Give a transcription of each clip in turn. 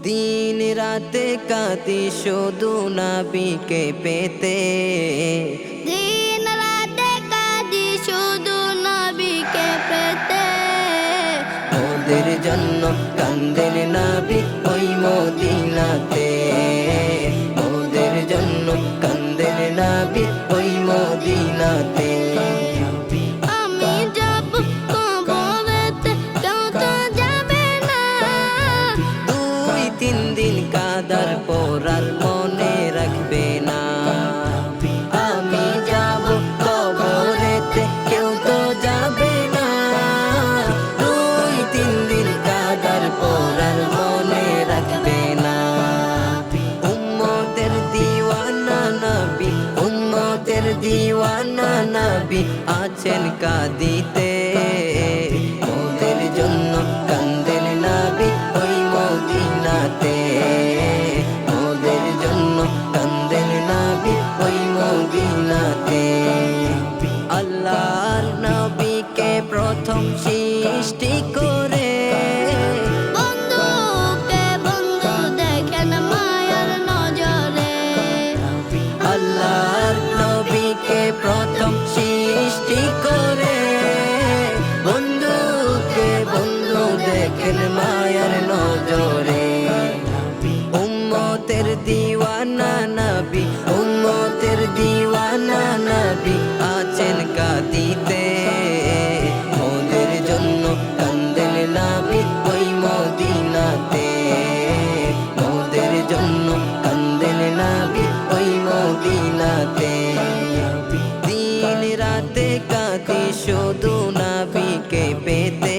দিন রাতে কাঁদি শুধু নবীকে পেতে, দিন রাতে কাঁদি শুধু নবীকে পেতে। ওদের জন্য কান্দেন নবী ওই মদিনাতে, ওদের জন্য কান্দেন নবী ওই মদিনাতে। আমি যাব কবরেতে, কেউ তো যাবে না। 2-3 দিন কাদার পর আর মনে রাখবে না। আমি যাব কবরেতে, কেউ তো যাবে না। 2-3 দিন কাদার পর আর মনে রাখবে না। উম্মতের দিওয়ানা নবী, উম্মতের দিওয়ানা নবী আছেন কাঁদিতে, ওদের জন্য কান্দেন নবী ওই মদিনাতে, ওদের জন্য কান্দেন নবী ওই মদিনাতে। আল্লাহর নবীকে প্রথম সৃষ্টি করে বন্ধুকে বন্ধু দেখেন মায়ার নজরে। আল্লাহর নবীকে প্রথম সৃষ্টি করে বন্ধুকে বন্ধু দেখেন মায়ার নজরে। উম্মতের দিওয়ানা নবী, উম্মতের দিওয়ানা নবী আছেন কাঁদিতে, ওদের জন্য কান্দেন নবী ওই মদিনাতে, ওদের জন্য কান্দেন নবী ওই মদিনাতে। দিন রাতে কাঁদি শুধু নবীকে পেতে,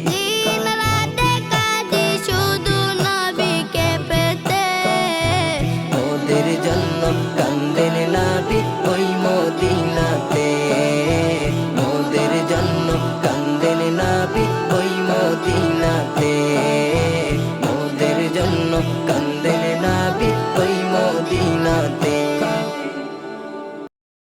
দিন রাতে কাঁদি শুধু নবীকে পেতে। ওদের জন্য কান্দেন নবী ওই মদিনাতে, ওদের জন্য কান্দেন নবী ওই মদিনাতে, ওদের জন্য